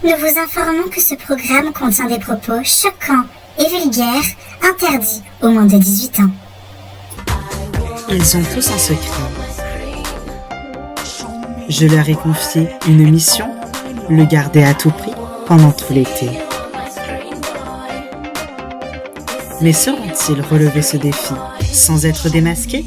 Nous vous informons que ce programme contient des propos choquants et vulgaires, interdits aux moins de 18 ans. Ils ont tous un secret. Je leur ai confié une mission, le garder à tout prix pendant tout l'été. Mais sauront-ils relever ce défi sans être démasqués ?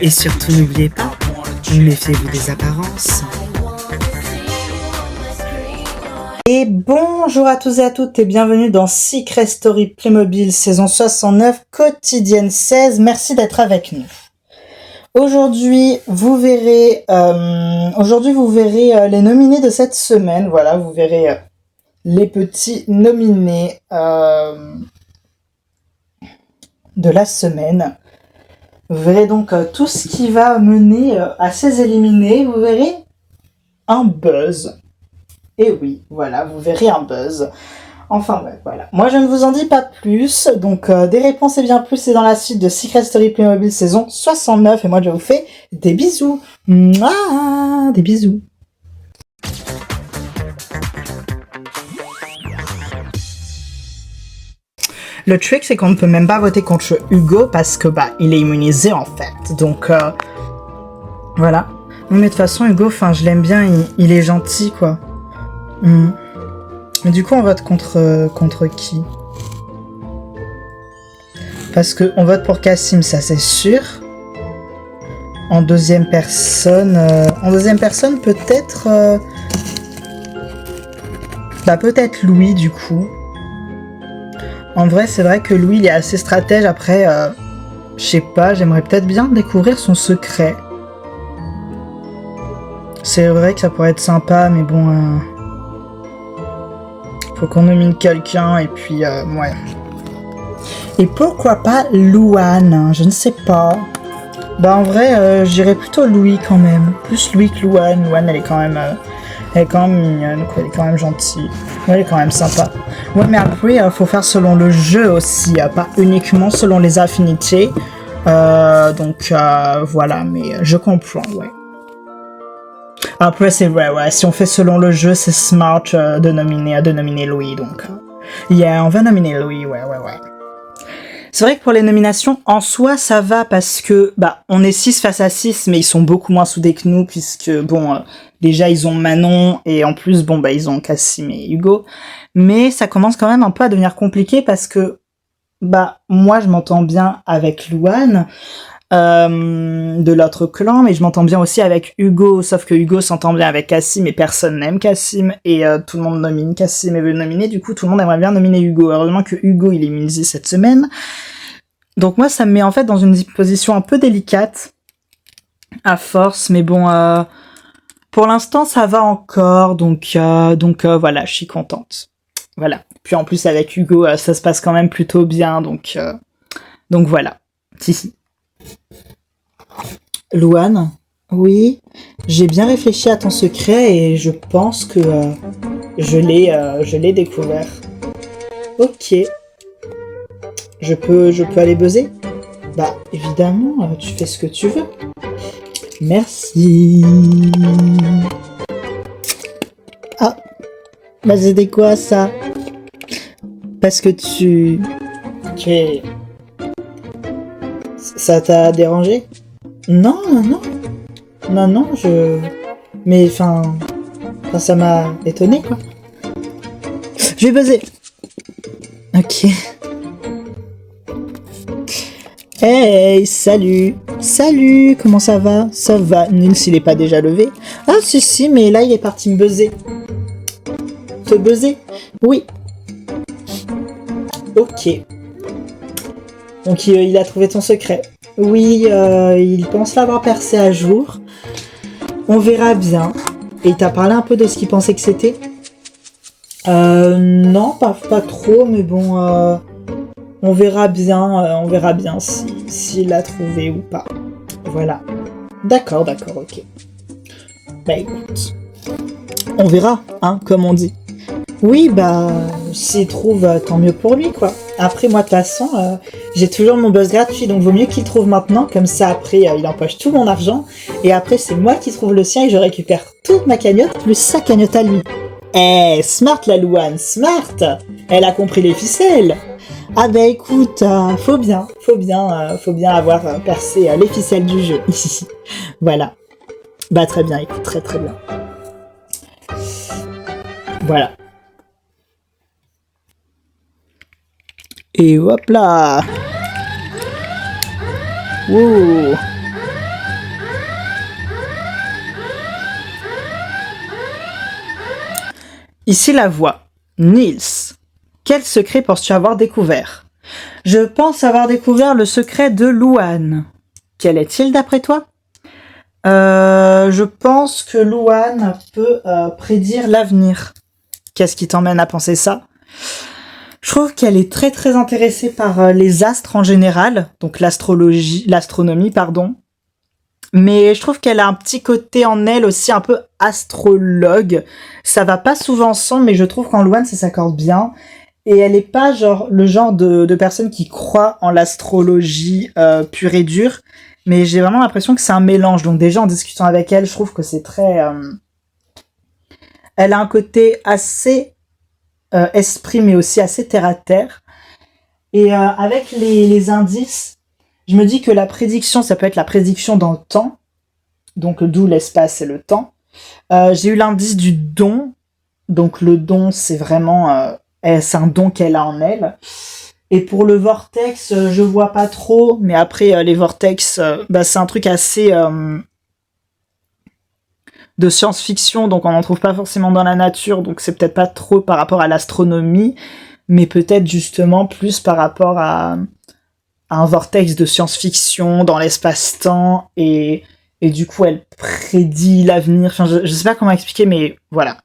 Et surtout, n'oubliez pas, méfiez-vous des apparences. Et bonjour à tous et à toutes et bienvenue dans Secret Story Playmobil saison 69, quotidienne 16. Merci d'être avec nous. Aujourd'hui, vous verrez les nominés de cette semaine. Voilà, vous verrez les petits nominés de la semaine. Vous verrez donc tout ce qui va mener à ces éliminés. Vous verrez un buzz. Et oui, voilà, vous verrez un buzz. Enfin, ouais, voilà. Moi, je ne vous en dis pas plus. Donc, des réponses et bien plus, c'est dans la suite de Secret Story Playmobil saison 69. Et moi, je vous fais des bisous. Mouah, des bisous. Le truc, c'est qu'on ne peut même pas voter contre Hugo parce que, il est immunisé, en fait. Donc, voilà. Mais de toute façon, Hugo, je l'aime bien, il est gentil, quoi. Mais du coup, on vote contre qui ? Parce que on vote pour Cassim, ça c'est sûr. En deuxième personne, peut-être... peut-être Louis, du coup. En vrai, c'est vrai que Louis, il est assez stratège. Après, je sais pas, j'aimerais peut-être bien découvrir son secret. C'est vrai que ça pourrait être sympa, mais bon... faut qu'on nomine quelqu'un, et puis, ouais. Et pourquoi pas Louane ? Je ne sais pas. En vrai, je dirais plutôt Louis, quand même. Plus Louis que Louane. Louane, elle est quand même mignonne, quoi. Elle est quand même gentille. Ouais, elle est quand même sympa. Ouais, mais après, faut faire selon le jeu aussi, pas uniquement selon les affinités. Donc, voilà, mais je comprends, ouais. Après, c'est vrai, ouais, si on fait selon le jeu, c'est smart de nominer Louis, donc... on va nominer Louis, ouais. C'est vrai que pour les nominations, en soi, ça va, parce que, on est 6 face à 6, mais ils sont beaucoup moins soudés que nous, puisque, déjà, ils ont Manon, et en plus, ils ont Cassim et Hugo. Mais ça commence quand même un peu à devenir compliqué, parce que, moi, je m'entends bien avec Louane, de l'autre clan, mais je m'entends bien aussi avec Hugo, sauf que Hugo s'entend bien avec Cassim et personne n'aime Cassim, et tout le monde nomine Cassim et veut le nominer, du coup tout le monde aimerait bien nominer Hugo. Heureusement que Hugo il est immunisé cette semaine, donc moi ça me met en fait dans une position un peu délicate à force, mais bon, pour l'instant ça va encore, donc voilà, je suis contente, voilà. Puis en plus avec Hugo ça se passe quand même plutôt bien, donc voilà. Si. Louane, oui, j'ai bien réfléchi à ton secret et je pense que je l'ai découvert. Ok. Je peux aller buzzer ? Évidemment, tu fais ce que tu veux. Merci. Ah, c'était quoi ça ? Parce que tu... Ça t'a dérangé ? Non, mais ça m'a étonné, quoi. Je vais buzzer. Ok. Hey, salut, comment ça va ? Ça va, nul s'il est pas déjà levé. Ah, si, mais là, il est parti me buzzer. Te buzzer ? Oui. Ok. Donc, il a trouvé ton secret. Oui, il pense l'avoir percé à jour. On verra bien. Et il t'a parlé un peu de ce qu'il pensait que c'était? Non, pas trop, mais bon, on verra bien s'il l'a trouvé ou pas. Voilà. D'accord, ok. Bah écoute, on verra, hein, comme on dit. Oui, bah, s'il trouve, tant mieux pour lui, quoi. Après, moi, de toute façon, j'ai toujours mon buzz gratuit, donc vaut mieux qu'il trouve maintenant, comme ça, après, il empoche tout mon argent, et après, c'est moi qui trouve le sien, et je récupère toute ma cagnotte, plus sa cagnotte à lui. Eh, smart, la Louane, smart! Elle a compris les ficelles! Ah bah écoute, faut bien avoir percé les ficelles du jeu. Voilà. Bah très bien, écoute, très bien. Voilà. Et hop là. Wow. Ici la voix. Nils. Quel secret penses-tu avoir découvert? Je pense avoir découvert le secret de Louane. Quel est-il d'après toi? Je pense que Louane peut prédire l'avenir. Qu'est-ce qui t'emmène à penser ça? Je trouve qu'elle est très intéressée par les astres en général, donc l'astronomie, pardon. Mais je trouve qu'elle a un petit côté en elle aussi un peu astrologue. Ça va pas souvent ensemble, mais je trouve qu'en Louane ça s'accorde bien. Et elle est pas le genre de personne qui croit en l'astrologie pure et dure. Mais j'ai vraiment l'impression que c'est un mélange. Donc déjà en discutant avec elle, je trouve que c'est très... Elle a un côté assez esprit, mais aussi assez terre-à-terre. Et avec les indices, je me dis que la prédiction, ça peut être la prédiction dans le temps. Donc d'où l'espace et le temps. J'ai eu l'indice du don. Donc le don, c'est vraiment... c'est un don qu'elle a en elle. Et pour le vortex, je vois pas trop, mais après les vortex, c'est un truc assez de science-fiction, donc on n'en trouve pas forcément dans la nature, donc c'est peut-être pas trop par rapport à l'astronomie, mais peut-être justement plus par rapport à un vortex de science-fiction dans l'espace-temps, et du coup elle prédit l'avenir, enfin je sais pas comment expliquer, mais voilà.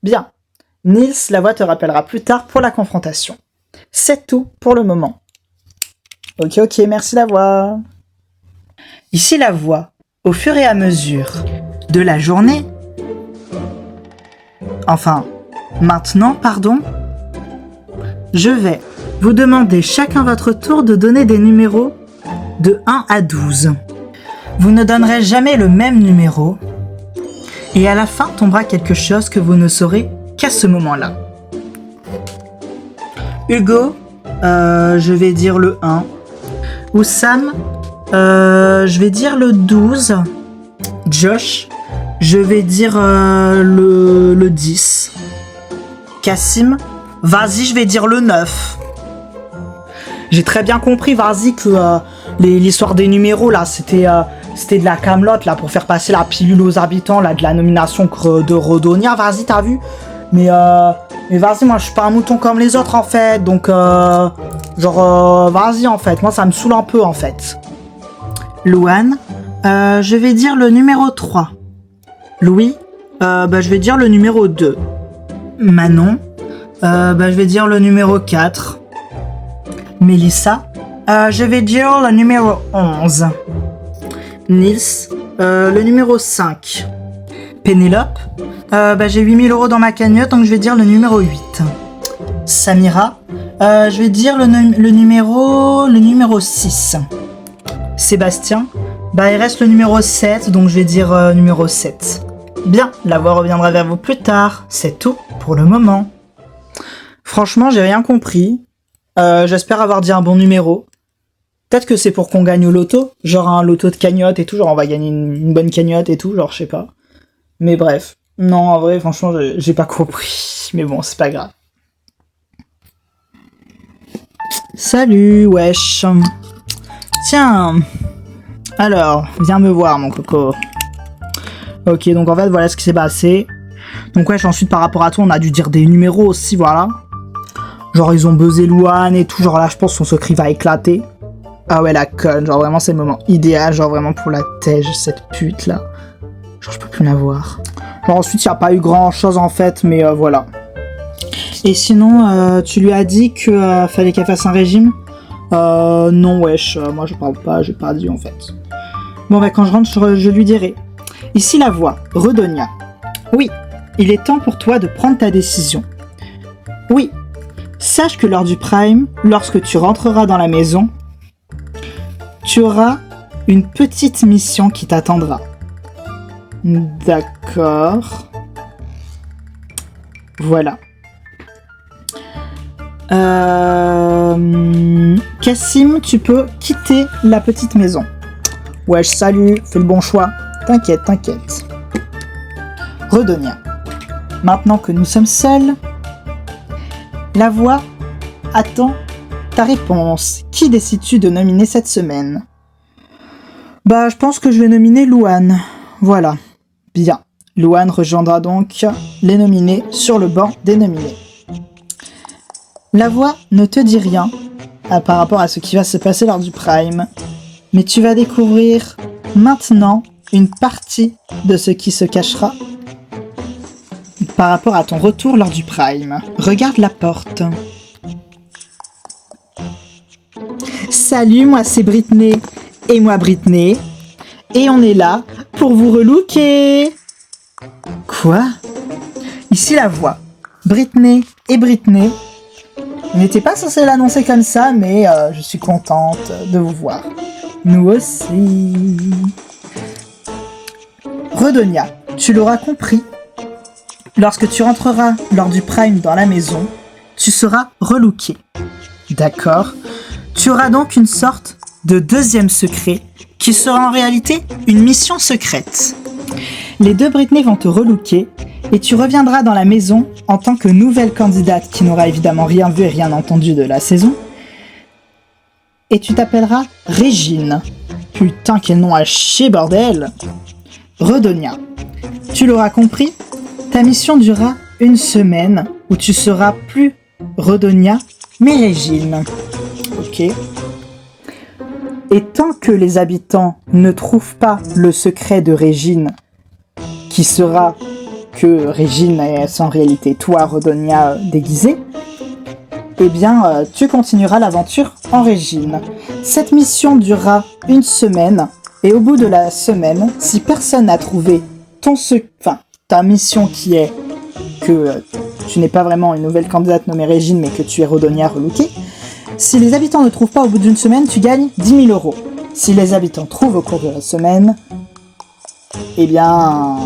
Bien. Nils, la voix te rappellera plus tard pour la confrontation. C'est tout pour le moment. Ok, merci la voix. Ici la voix. Au fur et à mesure de la journée... Enfin, maintenant, pardon. Je vais vous demander chacun votre tour de donner des numéros de 1 à 12. Vous ne donnerez jamais le même numéro. Et à la fin tombera quelque chose que vous ne saurez qu'à ce moment-là. Hugo, je vais dire le 1. Oussam, je vais dire le 12. Josh, je vais dire le 10. Cassim, vas-y, je vais dire le 9. J'ai très bien compris, vas-y, que l'histoire des numéros, là, c'était de la camelote là, pour faire passer la pilule aux habitants là, de la nomination de Rodonia. Vas-y, t'as vu? Mais vas-y, moi je suis pas un mouton comme les autres en fait, donc vas-y en fait, moi ça me saoule un peu en fait. Louane, je vais dire le numéro 3. Louis, je vais dire le numéro 2. Manon, je vais dire le numéro 4. Mélissa, je vais dire le numéro 11. Nils, le numéro 5. Pénélope, j'ai 8000 € dans ma cagnotte, donc je vais dire le numéro 8. Samira, je vais dire le numéro 6. Sébastien, il reste le numéro 7, donc je vais dire numéro 7. Bien, la voix reviendra vers vous plus tard. C'est tout pour le moment. Franchement, j'ai rien compris. J'espère avoir dit un bon numéro. Peut-être que c'est pour qu'on gagne au loto, genre un loto de cagnotte et tout, genre on va gagner une bonne cagnotte et tout, genre je sais pas. Mais bref, non, en vrai, franchement, j'ai pas compris. Mais bon, c'est pas grave. Salut, wesh. Tiens. Alors, viens me voir, mon coco. Ok, donc en fait, voilà ce qui s'est passé. Donc wesh, ensuite, par rapport à toi, on a dû dire des numéros aussi, voilà. Genre, ils ont buzzé Louane et tout. Genre là, je pense que son secret va éclater. Ah ouais, la conne, genre vraiment c'est le moment idéal, genre vraiment pour la tège, cette pute là. Genre je peux plus la voir. Bon, ensuite il n'y a pas eu grand chose en fait, mais voilà. Et sinon, tu lui as dit que fallait qu'elle fasse un régime? Non wesh, moi je parle pas, j'ai pas dit en fait. Bon bah quand je rentre, je lui dirai. Ici la voix, Redonia. Oui, il est temps pour toi de prendre ta décision. Oui, sache que lors du Prime, lorsque tu rentreras dans la maison, tu auras une petite mission qui t'attendra. D'accord. Voilà. Cassim, tu peux quitter la petite maison. Wesh, salut, fais le bon choix. T'inquiète, t'inquiète. Redonia. Maintenant que nous sommes seuls, la voix attend ta réponse. Qui décides-tu de nominer cette semaine? Bah, je pense que je vais nominer Louane. Voilà. Bien. Louane rejoindra donc les nominés sur le banc des nominés. La voix ne te dit rien par rapport à ce qui va se passer lors du Prime, mais tu vas découvrir maintenant une partie de ce qui se cachera par rapport à ton retour lors du Prime. Regarde la porte. Salut, moi c'est Britney. Et moi Britney. Et on est là pour vous relooker. Quoi? Ici la voix. Britney et Britney. On n'était pas censé l'annoncer comme ça, mais je suis contente de vous voir. Nous aussi. Redonia, tu l'auras compris. Lorsque tu rentreras lors du Prime dans la maison, tu seras relooké. D'accord? Tu auras donc une sorte de deuxième secret qui sera en réalité une mission secrète. Les deux Britney vont te relooker et tu reviendras dans la maison en tant que nouvelle candidate qui n'aura évidemment rien vu et rien entendu de la saison. Et tu t'appelleras Régine. Putain, quel nom à chier, bordel! Redonia, tu l'auras compris, ta mission durera une semaine où tu seras plus Redonia, mais Régine. Ok. Et tant que les habitants ne trouvent pas le secret de Régine, qui sera que Régine est en réalité toi, Redonia, déguisée, eh bien, tu continueras l'aventure en Régine. Cette mission durera une semaine, et au bout de la semaine, si personne n'a trouvé ta mission qui est que tu n'es pas vraiment une nouvelle candidate nommée Régine, mais que tu es Redonia relookée, si les habitants ne trouvent pas au bout d'une semaine, tu gagnes 10 000 €. Si les habitants trouvent au cours de la semaine, eh bien,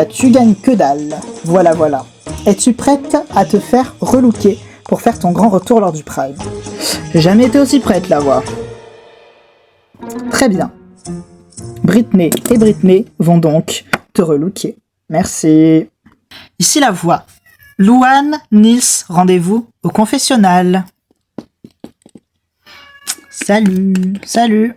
tu gagnes que dalle. Voilà. Es-tu prête à te faire relooker pour faire ton grand retour lors du Prime? J'ai jamais été aussi prête, la voix. Très bien. Britney et Britney vont donc te relooker. Merci. Ici la voix. Louane, Nils, rendez-vous au confessionnal. Salut.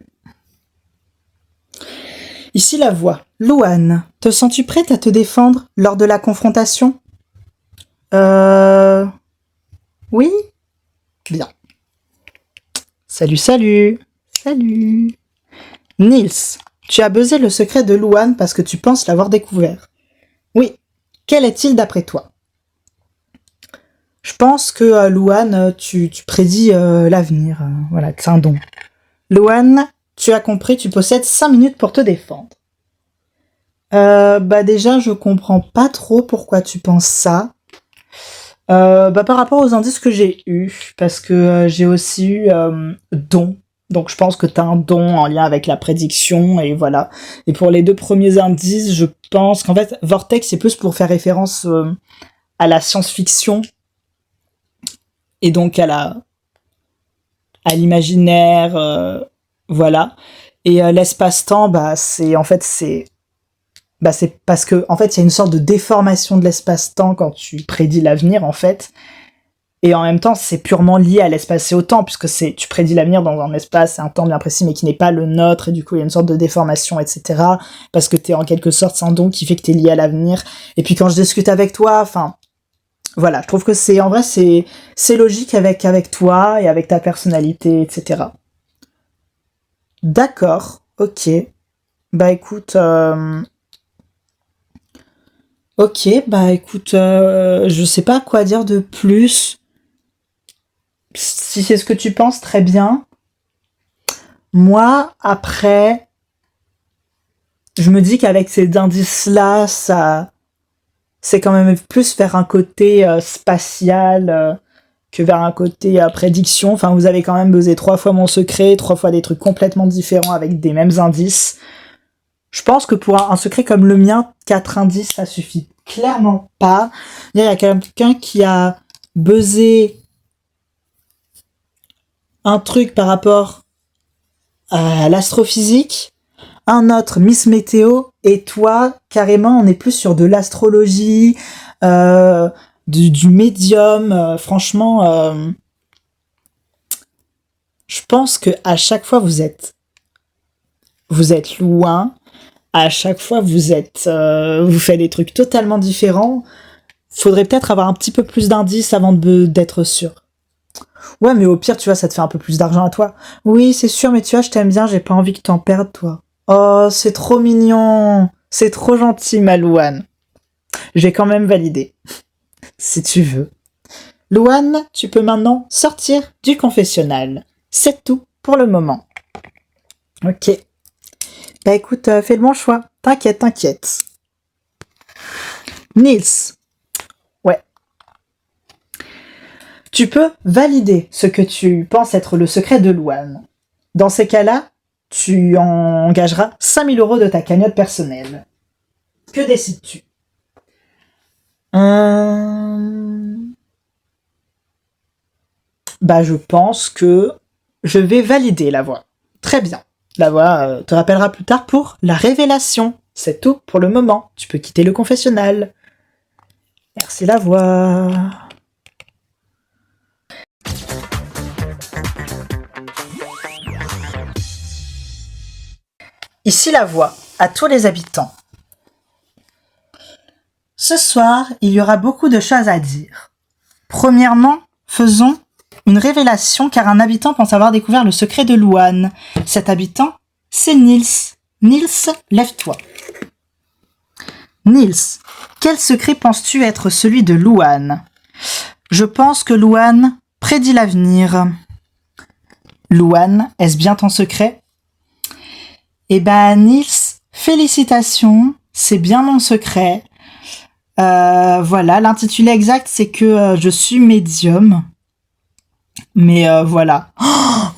Ici la voix. Louane, te sens-tu prête à te défendre lors de la confrontation? Oui? Bien. Salut. Nils, tu as buzzé le secret de Louane parce que tu penses l'avoir découvert. Oui. Quel est-il d'après toi? Je pense que Louane, tu prédis l'avenir. Voilà, c'est un don. Louane, tu as compris, tu possèdes 5 minutes pour te défendre. Déjà, je comprends pas trop pourquoi tu penses ça. Par rapport aux indices que j'ai eus, parce que j'ai aussi eu don. Donc je pense que t'as un don en lien avec la prédiction, et voilà. Et pour les 2 premiers indices, je pense qu'en fait, Vortex, c'est plus pour faire référence à la science-fiction, et donc à l'imaginaire, voilà. Et l'espace-temps, c'est parce que en fait, il y a une sorte de déformation de l'espace-temps quand tu prédis l'avenir, en fait. Et en même temps, c'est purement lié à l'espace et au temps, puisque tu prédis l'avenir dans un espace et un temps bien précis, mais qui n'est pas le nôtre, et du coup, il y a une sorte de déformation, etc. Parce que t'es en quelque sorte un don qui fait que t'es lié à l'avenir. Et puis quand je discute avec toi, voilà, je trouve que c'est logique avec toi et avec ta personnalité, etc. D'accord, ok. Bah écoute, ok, bah écoute, je sais pas quoi dire de plus. Si c'est ce que tu penses, très bien. Moi, après, je me dis qu'avec ces indices-là, ça, c'est quand même plus vers un côté spatial que vers un côté prédiction. Enfin, vous avez quand même buzzé 3 fois mon secret, 3 fois des trucs complètement différents avec des mêmes indices. Je pense que pour un secret comme le mien, 4 indices, ça suffit clairement pas. Il y a quelqu'un qui a buzzé un truc par rapport à l'astrophysique, un autre Miss Météo, et toi, carrément, on est plus sur de l'astrologie, du médium. Franchement, je pense que à chaque fois vous êtes loin. À chaque fois vous faites des trucs totalement différents. Faudrait peut-être avoir un petit peu plus d'indices avant d'être sûr. Ouais, mais au pire, tu vois, ça te fait un peu plus d'argent à toi. Oui, c'est sûr, mais tu vois, je t'aime bien, j'ai pas envie que t'en perdes, toi. Oh, c'est trop mignon. C'est trop gentil, ma Louane. J'ai quand même validé. Si tu veux. Louane, tu peux maintenant sortir du confessionnal. C'est tout pour le moment. Ok. Bah écoute, fais le bon choix. T'inquiète. Nils. Ouais. Tu peux valider ce que tu penses être le secret de Louane. Dans ces cas-là, tu engageras 5000 € de ta cagnotte personnelle. Que décides-tu? Bah, je pense que je vais valider la voix. Très bien. La voix te rappellera plus tard pour la révélation. C'est tout pour le moment. Tu peux quitter le confessionnal. Merci la voix. Ici la voix à tous les habitants. Ce soir, il y aura beaucoup de choses à dire. Premièrement, faisons une révélation car un habitant pense avoir découvert le secret de Louane. Cet habitant, c'est Nils. Nils, lève-toi. Nils, quel secret penses-tu être celui de Louane? Je pense que Louane prédit l'avenir. Louane, est-ce bien ton secret? Eh ben, Nils, félicitations, c'est bien mon secret. Voilà, l'intitulé exact, c'est que je suis médium. Mais voilà.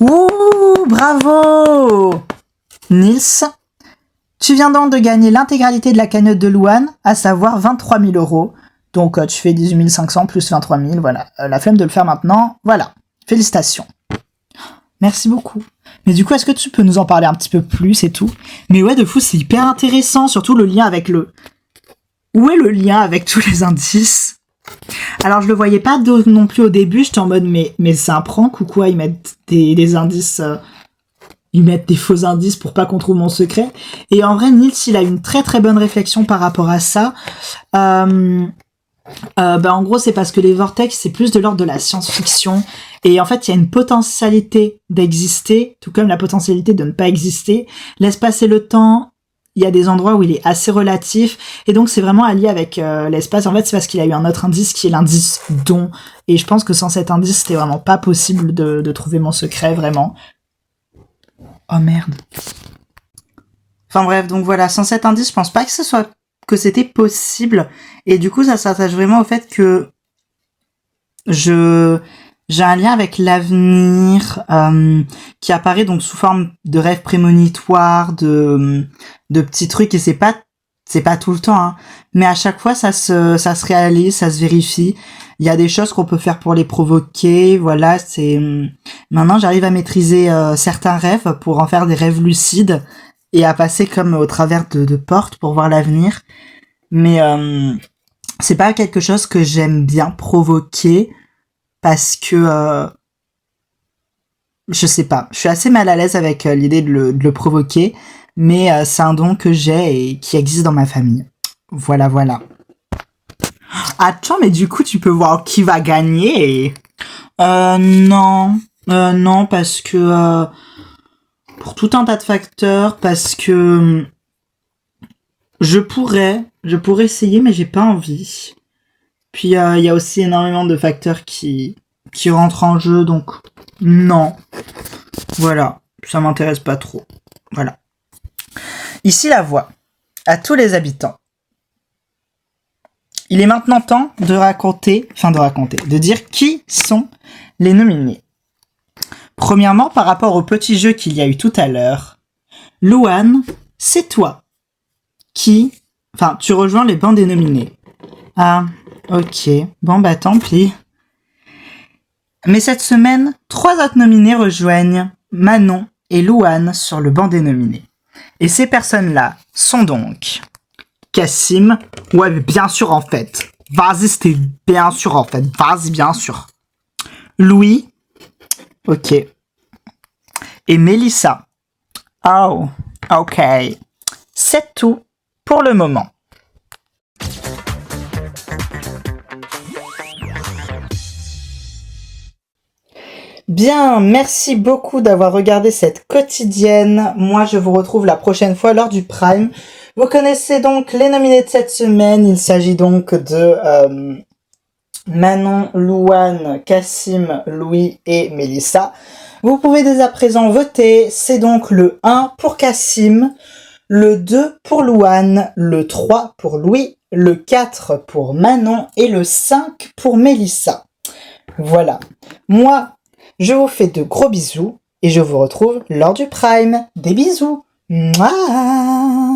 Oh, ouh, bravo Nils, tu viens donc de gagner l'intégralité de la cagnotte de Louane, à savoir 23 000 €. Donc tu fais 18 500 plus 23 000, voilà. La flemme de le faire maintenant, voilà. Félicitations. Merci beaucoup. Mais du coup, est-ce que tu peux nous en parler un petit peu plus et tout? Mais ouais, de fou, c'est hyper intéressant, surtout le lien avec le... Où est le lien avec tous les indices? Alors, je le voyais pas non plus au début, j'étais en mode, mais c'est un prank ou quoi? Ils mettent des indices... Ils mettent des faux indices pour pas qu'on trouve mon secret. Et en vrai, Nils, il a une très très bonne réflexion par rapport à ça. En gros, c'est parce que les vortex, c'est plus de l'ordre de la science-fiction. Et en fait, il y a une potentialité d'exister, tout comme la potentialité de ne pas exister. Laisse passer le temps. Il y a des endroits où il est assez relatif. Et donc, c'est vraiment allié avec l'espace. En fait, c'est parce qu'il a eu un autre indice qui est l'indice don. Et je pense que sans cet indice, c'était vraiment pas possible de trouver mon secret, vraiment. Oh merde. Enfin bref, donc voilà, sans cet indice, je pense pas que c'était possible. Et du coup, ça s'attache vraiment au fait que j'ai un lien avec l'avenir qui apparaît donc sous forme de rêves prémonitoires, de petits trucs, et c'est pas tout le temps, hein. Mais à chaque fois, ça se réalise, ça se vérifie. Il y a des choses qu'on peut faire pour les provoquer, voilà, maintenant j'arrive à maîtriser certains rêves pour en faire des rêves lucides et à passer comme au travers de portes pour voir l'avenir. Mais c'est pas quelque chose que j'aime bien provoquer parce que je sais pas, je suis assez mal à l'aise avec l'idée de le provoquer, mais c'est un don que j'ai et qui existe dans ma famille. Voilà. Attends, mais du coup, tu peux voir qui va gagner. Non, parce que pour tout un tas de facteurs, parce que je pourrais essayer, mais j'ai pas envie. Puis il y a aussi énormément de facteurs qui rentrent en jeu, donc non. Voilà, ça m'intéresse pas trop. Voilà. Ici la voix à tous les habitants. Il est maintenant temps de dire qui sont les nominés. Premièrement, par rapport au petit jeu qu'il y a eu tout à l'heure, Louane, c'est toi tu rejoins les bancs des nominés. Ah, ok. Bon, bah tant pis. Mais cette semaine, 3 autres nominés rejoignent Manon et Louane sur le banc des nominés. Et ces personnes-là sont donc Cassim. Ouais, mais bien sûr en fait. Vas-y, c'était bien sûr en fait. Vas-y, bien sûr. Louis. Ok. Et Mélissa. Oh, ok. C'est tout pour le moment. Bien, merci beaucoup d'avoir regardé cette quotidienne. Moi, je vous retrouve la prochaine fois lors du Prime. Vous connaissez donc les nominés de cette semaine. Il s'agit donc de Manon, Louane, Cassim, Louis et Mélissa. Vous pouvez dès à présent voter. C'est donc le 1 pour Cassim, le 2 pour Louane, le 3 pour Louis, le 4 pour Manon et le 5 pour Mélissa. Voilà. Moi, je vous fais de gros bisous et je vous retrouve lors du Prime. Des bisous. Mouah.